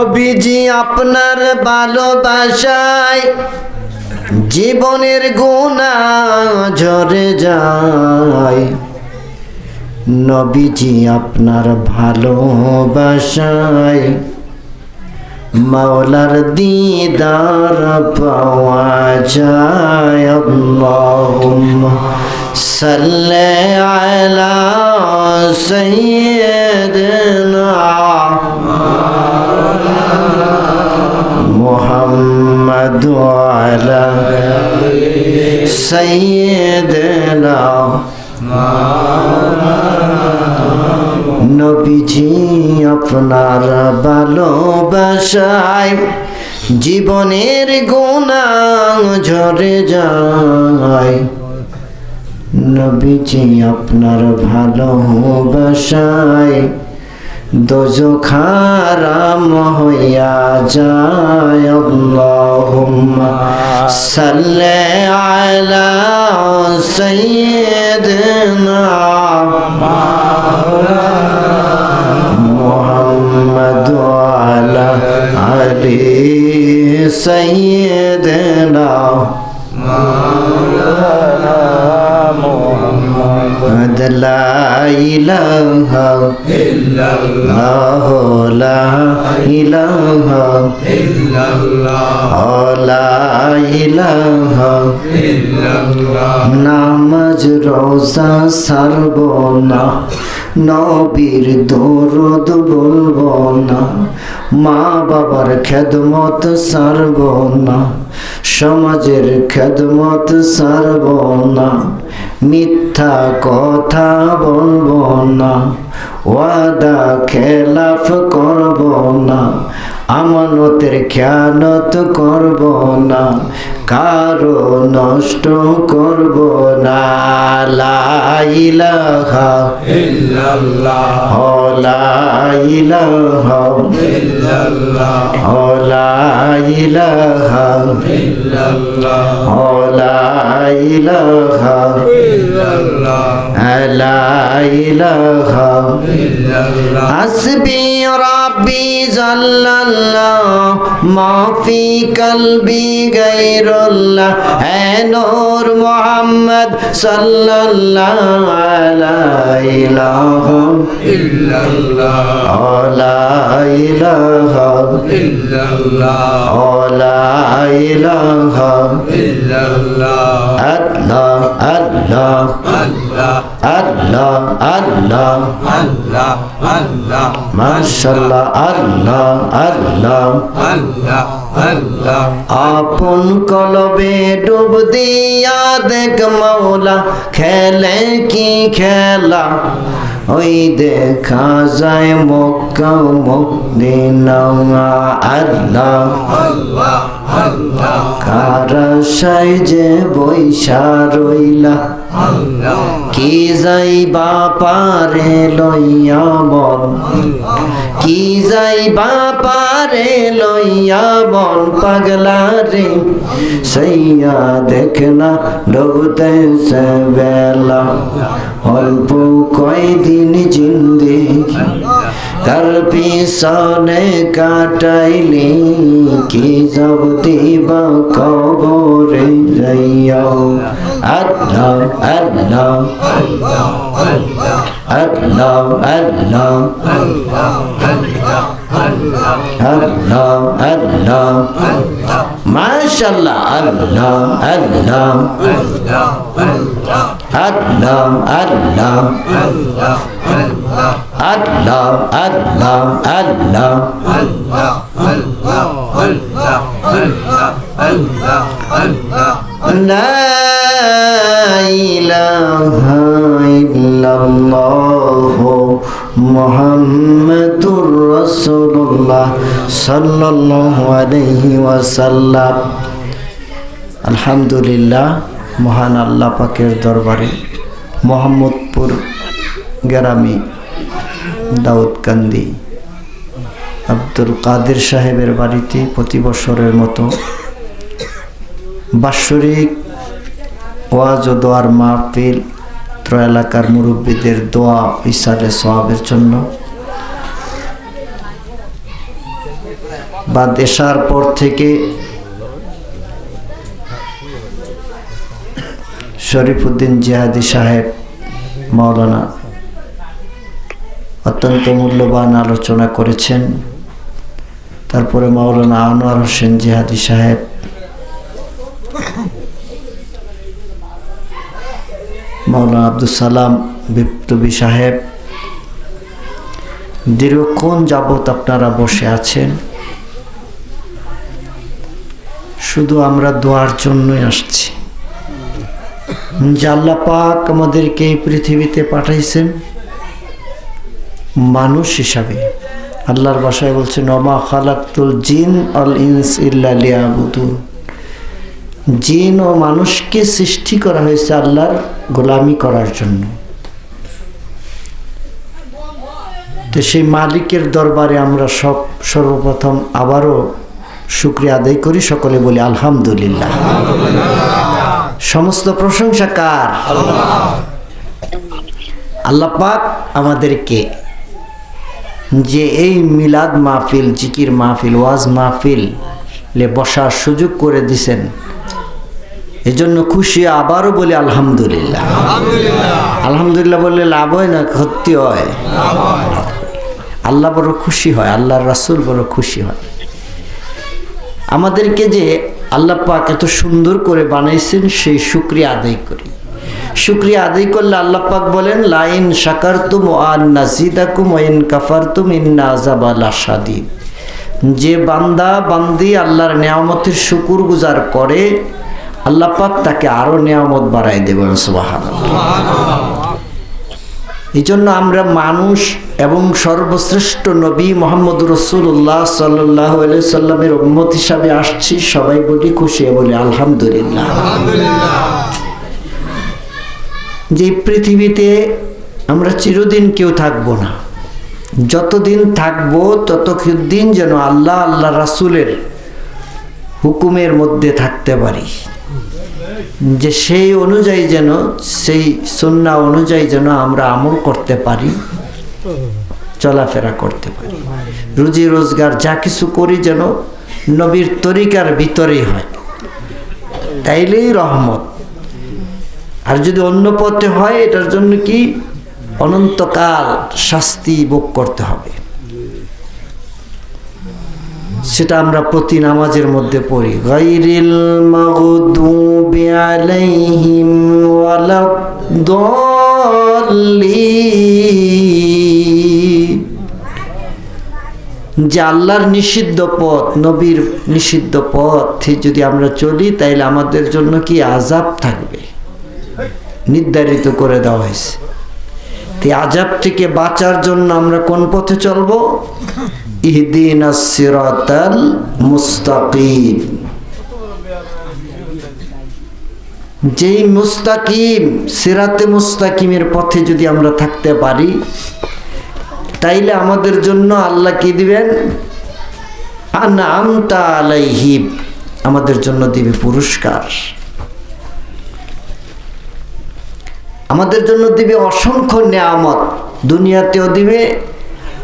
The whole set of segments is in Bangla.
নবীজি আপনার ভালোবাসায় জীবনের গুনাহ ঝরে যায়। নবীজি আপনার ভালোবাসায় মাওলার দিদার পাওয়া যায়। আল্লাহুম্মা সাল্লি আলা সাইয়্যিদিনা মুহাম্মাদ ওয়া আলা সাইয়্যিদিনা নবীজি আপনার ভালোবাসায় জীবনের গুনাহ ঝরে যায়। নবীজি আপনার ভালোবাসায় দোজখ হারাম হইয়া যায়। আল্লাহুম্মা সাল্লি আলা সাইয়্যিদিনা মুহাম্মাদ ওয়া আলা আলি সাইয়্যিদিনা মুহাম্মদ লা ইলাহা ইল্লাল্লাহ লা ইলাহা ইল্লাল্লাহ লা ইলাহা ইল্লাল্লাহ নামাজ রোজা ছাড়ব না, নবীর দরুদ বলবো না, মা বাবার খেদমত ছাড়ব না, সমাজের খেদমত ছাড়ব না, মিথ্যা কথা বলবো না, ওয়াদা খেলাফ করব না, আমানতের খেয়ানত করব না, কারো নষ্ট করব না। লা ইলাহা ইল্লাল্লাহ লা ইলাহা ইল্লাল্লাহ লা ইলাহা ইল্লাল্লাহ লা ইলাহা ইল্লাল্লাহ লা ইলাহা ইল্লাল্লাহ হাসবি রাব্বি জাল্লাল্লাহ মা ফি কলবি গায়রুল্লাহ হে নূর মুহাম্মদ সাল্লাল্লাহু লা ইলাহা ইল্লাল্লাহ লা ইলাহা ইল্লাল্লাহ লা ইলাহা ইল্লাল্লাহ আল্লাহ আল্লাহ আল্লাহ আল্লাহ আল্লাহ আল্লাহ আল্লাহ মাশাআল্লাহ আল্লাহ আল্লাহ আল্লাহ আল্লাহ আপন কলবে ডুব দিয়া দেখ মাওলা খেলে কি খেলা, ওই দেখা যায় মক্কা মদিনা। আল্লাহ আল্লাহ আল্লাহ কারা সাইজে বৈশা রইলা, কি যাইবা পারে লইয়া বল, কি যাইবা পারে লইয়া বল পাগলা রে, সইয়া দেখনা ডুবতেছে বেলা, অল্প কয়দিন জিন্দেগি তার পিছনে কাটাইলি, কি যাব দিবা কবরে যাইয়া। আল্লাহ আল্লাহ আল্লাহ আল্লাহ আল্লাহ আল্লাহ আল্লাহ মাশাআল্লাহ আল্লাহ আল্লাহ আল্লাহ আল্লাহ আল্লাহ আল্লাহ আল্লাহ লা ইলাহা ইল্লাল্লাহ মুহাম্মাদুর রাসূলুল্লাহ সাল্লাল্লাহু আলাইহি ওয়াসাল্লাম। আলহামদুলিল্লাহ, মহান আল্লাহ পাকের দরবারে মোহাম্মদপুর গ্রামে দাউদকান্দি আব্দুল কাদের সাহেবের বাড়িতে প্রতি বছরের মতো বাৎসরিক ওয়াজ ও দোয়ার মাহফিল, এলাকার মুরব্বীদের দোয়া ইসালে সওয়াবের জন্য বাদ এশার পর থেকে শরীফউদ্দিন জিহাদি সাহেব মাওলানা অত্যন্ত মূল্যবান আলোচনা করেছেন। তারপরে মাওলানা আনোয়ার হোসেন জিহাদি সাহেব, মাওলানা আব্দুল সালাম বিপ্লবী সাহেব, দীর্ঘক্ষণ যাবৎ আপনারা বসে আছেন। শুধু আমরা দোয়ার জন্যই আসছি যে আল্লাহ পাক আমাদেরকে এই পৃথিবীতে পাঠাইছেন মানুষ হিসাবে। আল্লাহর ভাষায় বলছেন ওমা খালাকতুল জিন আল ইনস ইল্লা লিয়াবুদুন। জিন ও মানুষকে সৃষ্টি করা হয়েছে আল্লাহর গোলামি করার জন্য। তো সেই মালিকের দরবারে আমরা সর্বপ্রথম আবারও শুকরিয়া আদায় করি, সকলে বলি আলহামদুলিল্লাহ। সমস্ত প্রশংসা কার? আল্লাহ পাক আমাদেরকে যে এই মিলাদ মাহফিল, জিকির মাহফিল, ওয়াজ মাহফিল বসার সুযোগ করে দিছেন, এজন্য খুশি। আবারও বলি আলহামদুলিল্লাহ। আলহামদুলিল্লাহ বললে লাভ হয় না ক্ষতি হয়? আল্লাহ বড় খুশি হয়, আল্লাহর রাসূল বড় খুশি হয়। আমাদেরকে যে আল্লাহ পাক এত সুন্দর করে বানাইছেন সেই শুকরিয়া আদায় করি। শুকরিয়া আদায় করলে আল্লাহ পাক বলেন লাইন শাকারতুম ওয়া নাজিদাকুম ওয়া ইন কাফারতুম ইন্না আযাবা লাশাদীদ। যে বান্দা বান্দি আল্লাহর নিয়ামতের শুকর গুজার করে আল্লাহ পাক তাকে আরো নিয়ামত বাড়ায় দেবেন। সুবহানাল্লাহ। এই জন্য আমরা মানুষ এবং সর্বশ্রেষ্ঠ নবী মোহাম্মদ রাসূলুল্লাহ সাল্লাল্লাহু আলাইহি সাল্লামের উম্মত হিসাবে আসছি। সবাই বলি খুশি, বলি আলহামদুলিল্লাহ। যে পৃথিবীতে আমরা চিরদিন কেউ থাকবো না, যতদিন থাকবো ততদিন যেন আল্লাহ আল্লাহ রাসূলের হুকুমের মধ্যে থাকতে পারি, যে সেই অনুযায়ী যেন, সেই সুন্নাহ অনুযায়ী যেন আমরা আমল করতে পারি, চলাফেরা করতে পারি, রুজি রোজগার যা কিছু করি যেন নবীর তরিকার ভিতরেই হয়, তাইলেই রহমত। আর যদি অন্য পথে হয় এটার জন্য কি অনন্তকাল শাস্তি ভোগ করতে হবে। সেটা আমরা প্রতি নামাজের মধ্যে পড়ি, গায়রিল মাগদুবি আলাইহিম ওয়ালাদ-দাল্লিন। যে আল্লাহর নিষিদ্ধ পথ, নবীর নিষিদ্ধ পথে যদি আমরা চলি তাইলে আমাদের জন্য কি আযাব থাকবে, নির্ধারিত করে দেওয়া হয়েছে। এই আযাব থেকে বাঁচার জন্য আমরা কোন পথে চলবো? ইহদিনাস সিরাতাল মুস্তাকিম। যেই মুস্তাকিম, সিরাতে মুস্তাকিমের পথে যদি আমরা থাকতে পারি তাইলে আমাদের জন্য আল্লাহ কি দিবেন? আনআমতা আলাইহিম, আমাদের জন্য দিবে পুরস্কার, আমাদের জন্য দিবে অসংখ্য নিয়ামত, দুনিয়াতেও দিবে,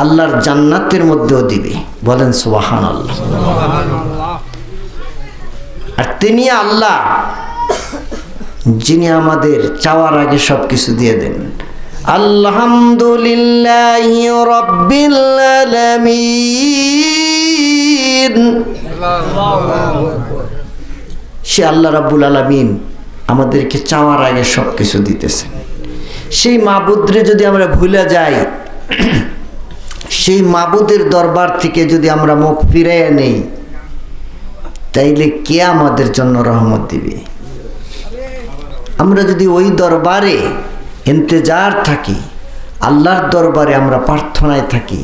আল্লাহর জান্নাতের মধ্যেও দিবে। বলেন সুবহানাল্লাহ। আর তিনি আল্লাহ যিনি আমাদের চাওয়ার আগে সবকিছু দিয়ে দেন। আলহামদুলিল্লাহি রাব্বিল আলামিন। সে আল্লাহ রাব্বুল আলামিন আমাদেরকে চাওয়ার আগে সবকিছু দিতেছেন। সেই মাবুদরে যদি আমরা ভুলে যাই, সেই মাবুদের দরবার থেকে যদি আমরা মুখ ফিরাইয়া নেই, তাইলে কে আমাদের জন্য রহমত দিবে? আমরা যদি ওই দরবারে ইন্তজার থাকি, আল্লাহর দরবারে আমরা প্রার্থনায় থাকি,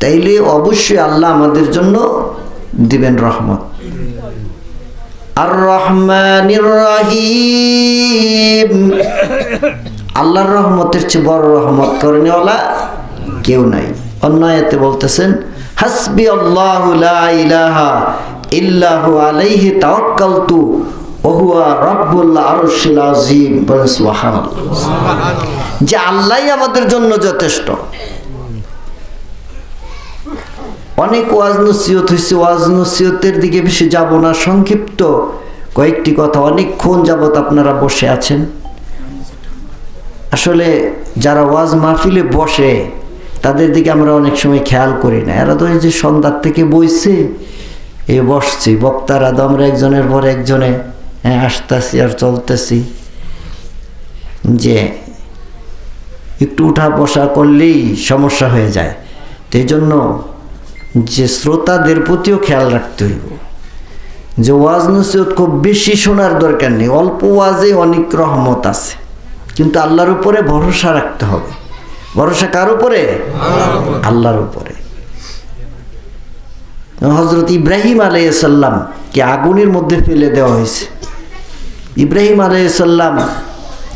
তাইলে অবশ্যই আল্লাহ আমাদের জন্য দিবেন রহমত। আর রহমানির রহিম, আল্লাহর রহমতের চেয়ে বড় রহমত করেনওয়ালা কেউ নাই। অন্য আয়াতে বলতেছেন হাসবি আল্লাহু লা ইলাহা ইল্লাহু আলাইহি তাওয়াক্কালতু ওয়া হুয়া রাব্বুল আরশিল আযীম। বলেন সুবহানাল্লাহ। যে আল্লাহই আমাদের জন্য যথেষ্ট। অনেক ওয়াজ নসিহত হয়েছে, ওয়াজ নসিহতের দিকে বেশি যাব না। সংক্ষিপ্ত কয়েকটি কথা। অনেকক্ষণ যাবত আপনারা বসে আছেন। আসলে যারা ওয়াজ মাহফিলে বসে তাদের দিকে আমরা অনেক সময় খেয়াল করি না। এরা তো এই যে সন্ধ্যার থেকে বইছে, এ বসছি, বক্তারা তো আমরা একজনের পর একজনে আসতেছি আর চলতেছি, যে একটু উঠা বসা করলেই সমস্যা হয়ে যায়। এই জন্য যে শ্রোতাদের প্রতিও খেয়াল রাখতে হইব যে ওয়াজ নসিহত খুব বেশি শোনার দরকার নেই, অল্প ওয়াজে অনেক রহমত আছে, কিন্তু আল্লাহর উপরে ভরসা রাখতে হবে। ভরসা কার উপরে? আল্লাহর উপরে। হযরত ইব্রাহিম আলাইহিস সালাম কে আগুনের মধ্যে ফেলে দেওয়া হয়েছে। ইব্রাহিম আলাইহিস সালাম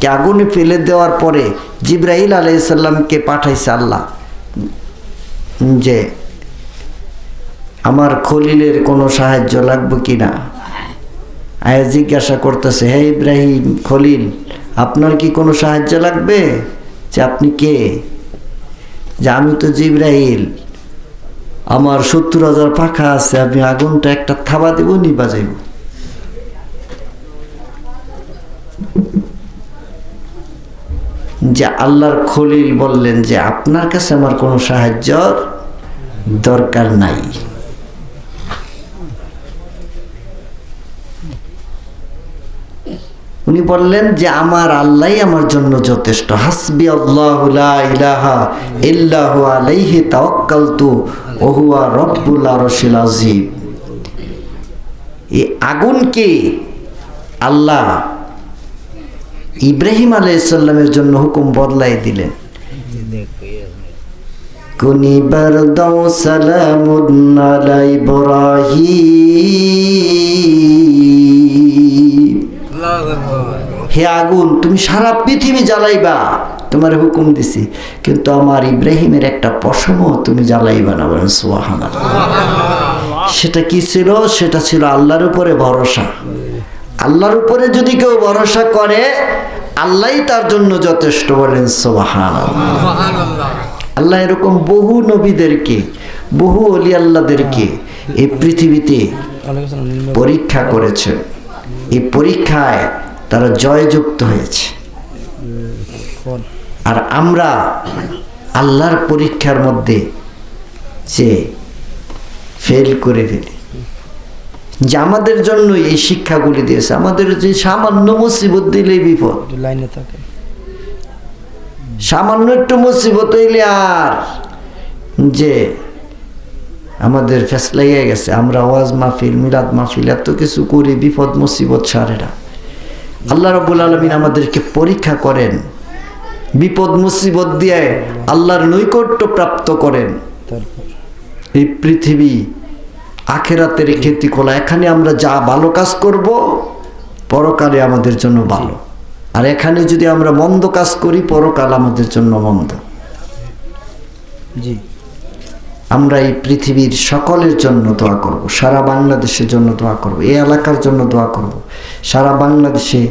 কে আগুনে ফেলে দেওয়ার পরে জিবরাইল আলাইহিস সালামকে পাঠাইছে আল্লাহ, যে আমার খলিলের কোনো সাহায্য লাগবে কিনা। আয়া জিজ্ঞাসা করতেছে, হে ইব্রাহিম খলিল, আপনার কি কোনো সাহায্য লাগবে? যে আপনি কে? যে আমি তো জিবরাইল, আমার 70,000 পাখা আছে, আমি আগুনটা একটা থাবা দেব, নিবা যাইব। যে আল্লাহর খলিল বললেন যে আপনার কাছে আমার কোনো সাহায্যর দরকার নাই। উনি বললেন যে আমার আল্লাহই আমার জন্য যথেষ্ট। হাসবি আল্লাহু লা ইলাহা ইল্লাহু আলাইহি তাওয়াক্কালতু ওয়া হুয়া রাব্বুল আরশিল আযীম। এই আগুনকে আল্লাহ ইব্রাহিম আলাইহিস সালামের জন্য হুকুম বদলাই দিলেন, কুনি বারদাও সালামুন আলা ইব্রাহিম। হে আগুন, তুমি সারা পৃথিবী জ্বালাইবা, তোমার হুকুম দিছি, কিন্তু আমার ইব্রাহিমের একটা পশমও তুমি জ্বালাইবা না। বলেন সুবহানাল্লাহ। সেটা কি ছিল? সেটা ছিল আল্লাহর উপরে ভরসা। আল্লাহর উপরে যদি কেউ ভরসা করে, আল্লাহই তার জন্য যথেষ্ট। বলেন সুবহানাল্লাহ। আল্লাহ এরকম বহু নবীদেরকে, বহু ওলি আল্লাহদেরকে এই পৃথিবীতে পরীক্ষা করেছে। এই পরীক্ষায় তারা জয়যুক্ত হয়েছে। আর আমরা আল্লাহর পরীক্ষার মধ্যে যে ফেল করে ফেলি, যে আমাদের জন্য এই শিক্ষাগুলি দিয়েছে। আমাদের যে সামান্য মুসিবত দিলেই বিপদ, সামান্য একটু মুসিবত হইলে আর যে আমাদের ফেসলাইয়া গেছে। আমরা ওয়াজ মাহফিল, মিলাদ মাহফিল এত কিছু করি, বিপদ মুসিবত সারে না। আল্লাহ রাব্বুল আলামিন আমাদেরকে পরীক্ষা করেন, বিপদ মুসিবত দিয়ে আল্লাহর নৈকট্য প্রাপ্ত করেন। এই পৃথিবী আখিরাতের ক্ষতি খোলা। এখানে আমরা যা ভালো কাজ করব, পরকালে আমাদের জন্য ভালো। আর এখানে যদি আমরা মন্দ কাজ করি, পরকাল আমাদের জন্য মন্দ। জি, আমরা এই পৃথিবীর সকলের জন্য দোয়া করব, সারা বাংলাদেশের জন্য দোয়া করব, এই এলাকার জন্য দোয়া করব। সারা বাংলাদেশে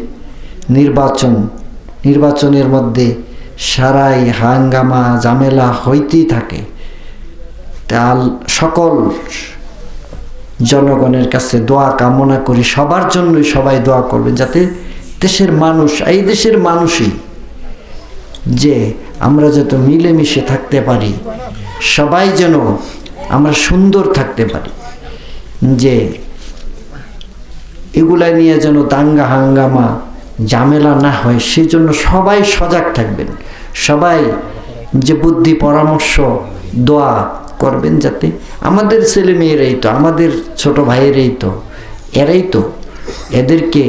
নির্বাচনের মধ্যে সারাই হাঙ্গামা ঝামেলা হইতেই থাকে। তাল সকল জনগণের কাছে দোয়া কামনা করি, সবার জন্যই সবাই দোয়া করবেন, যাতে দেশের মানুষ, এই দেশের মানুষই যে আমরা যত মিলেমিশে থাকতে পারি, সবাই যেন আমরা সুন্দর থাকতে পারি, যে এগুলা নিয়ে যেন দাঙ্গা হাঙ্গামা ঝামেলা না হয়, সেই জন্য সবাই সজাগ থাকবেন। সবাই যে বুদ্ধি পরামর্শ দোয়া করবেন, যাতে আমাদের ছেলে মেয়েরাই তো, আমাদের ছোট ভাইয়েরাই তো, এরাই তো, এদেরকে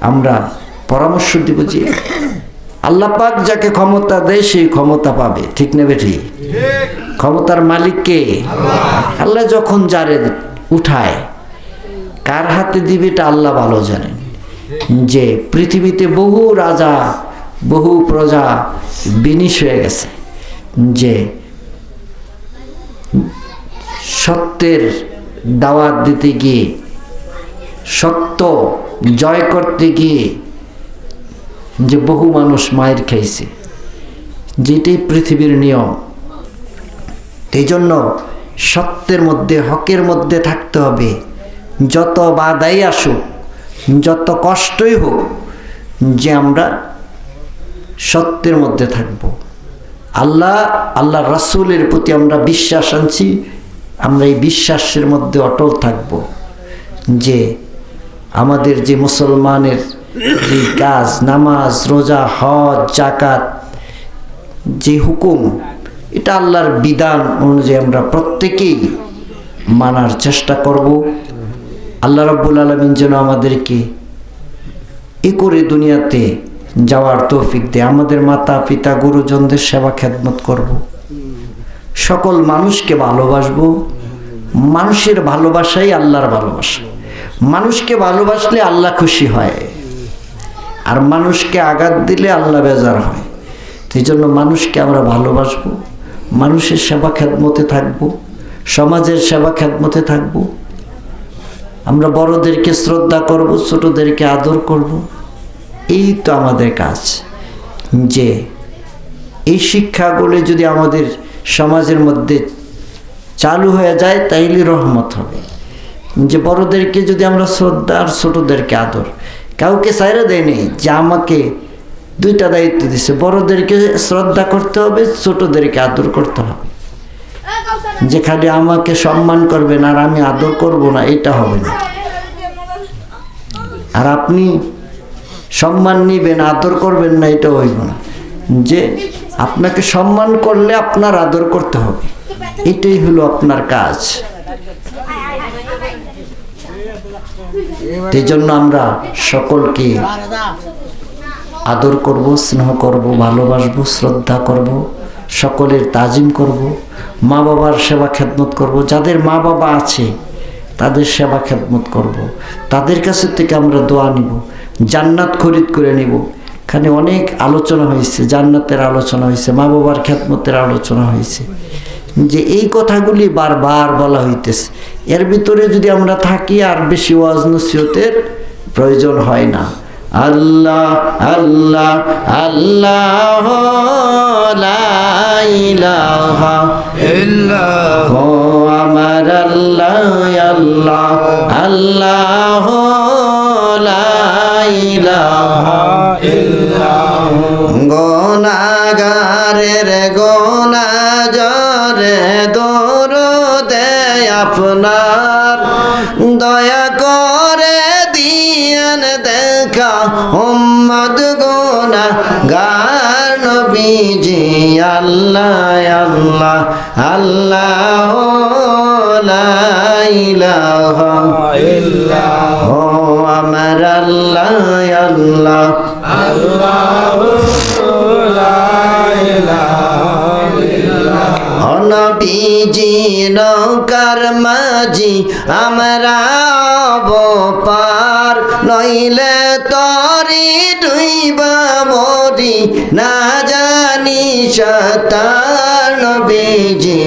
আমরা পরামর্শ দিব যে আল্লাহ পাক যাকে ক্ষমতা দেয় সেই ক্ষমতা পাবে। ঠিক না বেঠি? ক্ষমতার মালিক কে? আল্লাহ যখন যারে উঠায়, কার হাতে দিবে এটা আল্লাহ ভালো জানেন। যে পৃথিবীতে বহু রাজা, বহু প্রজা বিনিশ হয়ে গেছে, যে সত্যের দাওয়াত দিতে গিয়ে, সত্য জয় করতে গিয়ে যে বহু মানুষ মায়ের খাইছে, যেটাই পৃথিবীর নিয়ম। এই জন্য সত্যের মধ্যে, হকের মধ্যে থাকতে হবে। যত বাধাই আসুক, যত কষ্টই হোক, যে আমরা সত্যের মধ্যে থাকব। আল্লাহ রাসূলের প্রতি আমরা বিশ্বাস আনছি, আমরা এই বিশ্বাসের মধ্যে অটল থাকব। যে আমাদের যে মুসলমানের যে কাজ, নামাজ, রোজা, হজ, যাকাত, যে হুকুম, এটা আল্লাহর বিধান অনুযায়ী আমরা প্রত্যেকেই মানার চেষ্টা করব। আল্লাহ রাব্বুল আলামিন যেন আমাদেরকে এ করে দুনিয়াতে যাওয়ার তৌফিক দেয়। আমাদের মাতা পিতা গুরুজনদের সেবা খেদমত করব, সকল মানুষকে ভালোবাসবো। মানুষের ভালোবাসাই আল্লাহর ভালোবাসা। মানুষকে ভালোবাসলে আল্লাহ খুশি হয়, আর মানুষকে আঘাত দিলে আল্লাহ বেজার হয়। এই জন্য মানুষকে আমরা ভালোবাসবো, মানুষের সেবা খেদমতে থাকব, সমাজের সেবা খেদমতে থাকব। আমরা বড়দেরকে শ্রদ্ধা করব, ছোটদেরকে আদর করব। এই তো আমাদের কাজ। যে এই শিক্ষাগুলো যদি আমাদের সমাজের মধ্যে চালু হয়ে যায়, তাইলে রহমত হবে। যে বড়দেরকে যদি আমরা শ্রদ্ধা আর ছোটদেরকে আদর, কাউকে ছাইড়া দেয় নেই যে আমাকে দুইটা দায়িত্ব দিছে, বড়দেরকে শ্রদ্ধা করতে হবে, ছোটদেরকে আদর করতে হবে। যে খালি আমাকে সম্মান করবেন আর আমি আদর করব না, এটা হবে না। আর আপনি সম্মান নিবেন, আদর করবেন না, এটা হইব না। যে আপনাকে সম্মান করলে আপনার আদর করতে হবে, এটাই হলো আপনার কাজ। এই জন্য আমরা সকলকে আদর করব, স্নেহ করব, ভালোবাসবো, শ্রদ্ধা করব, সকলের তাজিম করব, মা বাবার সেবা খেদমত করব। যাদের মা বাবা আছে তাদের সেবা খেদমত করব, তাদের কাছে থেকে আমরা দোয়া নিব, জান্নাত খরিদ করে নিব। এখানে অনেক আলোচনা হয়েছে, জান্নাতের আলোচনা হয়েছে, মা বাবার খেদমতের আলোচনা হয়েছে। যে এই কথাগুলি বারবার বলা হইতেছে, এর ভিতরে যদি আমরা থাকি আর বেশি ওয়াজ নসিহতের প্রয়োজন হয় না। আল্লাহ আল্লাহ আল্লাহ লা ইলাহা ইল্লাল্লাহ, আমার আল্লাহ আল্লাহ আল্লাহ লা ইলাহা ইল্লাল্লাহ। গুনাহগারের গুনাহ জরে দরুদে আপনার, দয়া করে দিয়েন দেখা উম্মত গুনাহগার নবীজি। আল্লাহ আল্লাহ আল্লাহ লা ইলাহা ইল্লাল্লাহ, আমার আল্লাহ আল্লাহ আল্লাহ লা ইলাহা ইল্লাল্লাহ। নবীজি নৌকার মাঝি আমরা পার, নইলে তরি ডুইবা মরি, না জানি সাঁতার। নবীজি